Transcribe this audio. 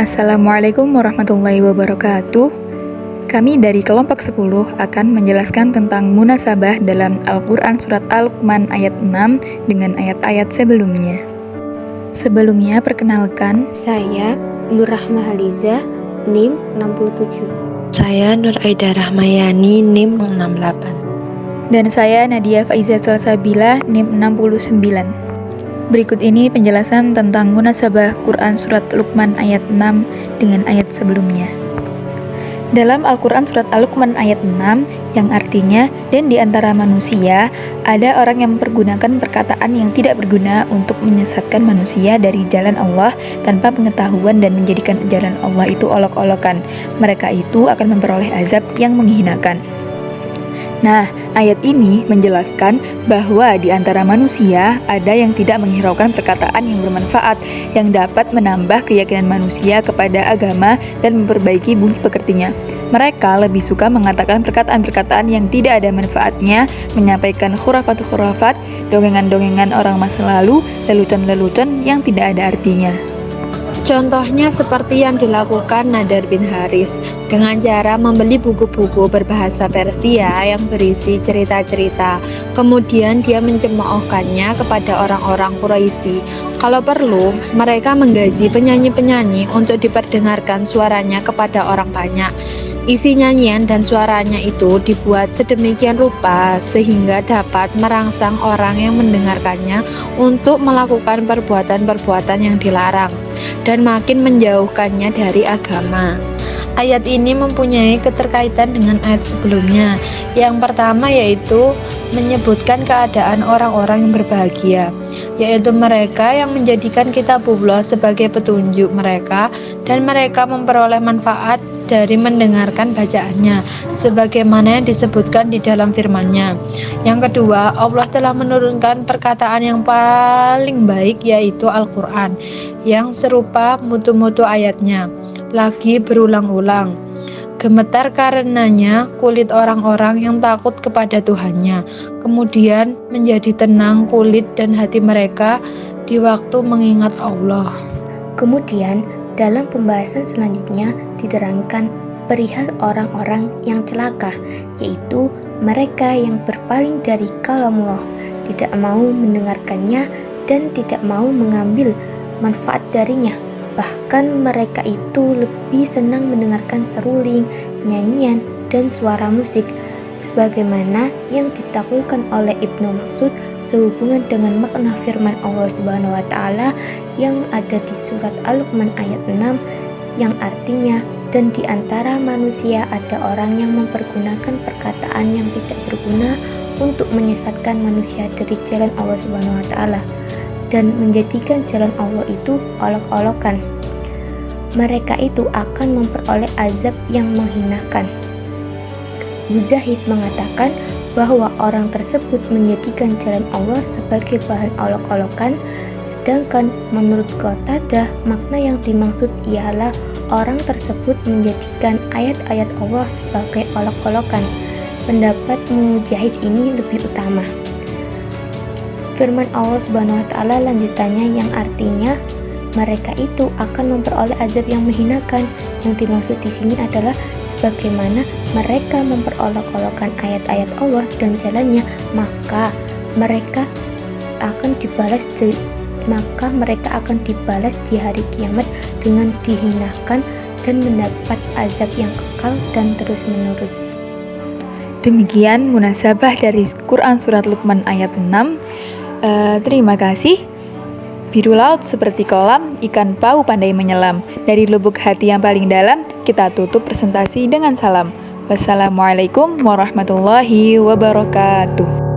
Assalamualaikum warahmatullahi wabarakatuh. Kami dari kelompok 10 akan menjelaskan tentang munasabah dalam Al-Quran Surat Al-Luqman ayat 6 dengan ayat-ayat sebelumnya. Sebelumnya perkenalkan, Saya Nur Rahma Haliza, NIM 67. Saya Nur Aida Rahmayani, NIM 68. dan saya Nadia Faiza Salsabila, NIM 69. Berikut ini penjelasan tentang munasabah Quran Surat Luqman ayat 6 dengan ayat sebelumnya. Dalam Al-Quran Surat Al-Luqman ayat 6, yang artinya, dan di antara manusia, ada orang yang mempergunakan perkataan yang tidak berguna untuk menyesatkan manusia dari jalan Allah tanpa pengetahuan dan menjadikan jalan Allah itu olok-olokan. Mereka itu akan memperoleh azab yang menghinakan. Nah, ayat ini menjelaskan bahwa di antara manusia ada yang tidak menghiraukan perkataan yang bermanfaat yang dapat menambah keyakinan manusia kepada agama dan memperbaiki bumi pekertinya. Mereka lebih suka mengatakan perkataan-perkataan yang tidak ada manfaatnya, menyampaikan khurafat-khurafat, dongengan-dongengan orang masa lalu, lelucon-lelucon yang tidak ada artinya. Contohnya seperti yang dilakukan Nadar bin Haris dengan cara membeli buku-buku berbahasa Persia yang berisi cerita-cerita. Kemudian dia mencemoohkannya kepada orang-orang Quraisy. Kalau perlu, mereka menggaji penyanyi-penyanyi untuk diperdengarkan suaranya kepada orang banyak. Isi nyanyian dan suaranya itu dibuat sedemikian rupa sehingga dapat merangsang orang yang mendengarkannya untuk melakukan perbuatan-perbuatan yang dilarang dan makin menjauhkannya dari agama. Ayat ini mempunyai keterkaitan dengan ayat sebelumnya. Yang pertama yaitu menyebutkan keadaan orang-orang yang berbahagia, yaitu mereka yang menjadikan kitabullah sebagai petunjuk mereka dan mereka memperoleh manfaat dari mendengarkan bacaannya sebagaimana yang disebutkan di dalam firman-Nya. Yang kedua, Allah telah menurunkan perkataan yang paling baik yaitu Al-Quran yang serupa mutu-mutu ayatnya lagi berulang-ulang. Gemetar karenanya kulit orang-orang yang takut kepada Tuhannya. Kemudian menjadi tenang kulit dan hati mereka di waktu mengingat Allah. Kemudian dalam pembahasan selanjutnya diterangkan perihal orang-orang yang celaka, yaitu mereka yang berpaling dari kalamullah, tidak mau mendengarkannya dan tidak mau mengambil manfaat darinya. Bahkan mereka itu lebih senang mendengarkan seruling, nyanyian, dan suara musik, sebagaimana yang ditakwilkan oleh Ibnu Mas'ud sehubungan dengan makna firman Allah Subhanahu wa taala yang ada di surat Al-Luqman ayat 6 yang artinya, dan di antara manusia ada orang yang mempergunakan perkataan yang tidak berguna untuk menyesatkan manusia dari jalan Allah Subhanahu wa taala dan menjadikan jalan Allah itu olok-olokan. Mereka itu akan memperoleh azab yang menghinakan. Mujahid mengatakan bahwa orang tersebut menjadikan jalan Allah sebagai bahan olok-olokan, sedangkan menurut Qatadah makna yang dimaksud ialah orang tersebut menjadikan ayat-ayat Allah sebagai olok-olokan. Pendapat Mujahid ini lebih utama. Firman Allah Subhanahu wa taala lanjutannya yang artinya mereka itu akan memperoleh azab yang menghinakan. Yang dimaksud di sini adalah sebagaimana mereka memperolok-olokkan ayat-ayat Allah dan jalannya, maka mereka akan dibalas di hari kiamat dengan dihinakan dan mendapat azab yang kekal dan terus-menerus. Demikian munasabah dari Quran Surat Luqman ayat 6. Terima kasih. Biru laut seperti kolam, ikan pau pandai menyelam. Dari lubuk hati yang paling dalam, kita tutup presentasi dengan salam. Wassalamualaikum warahmatullahi wabarakatuh.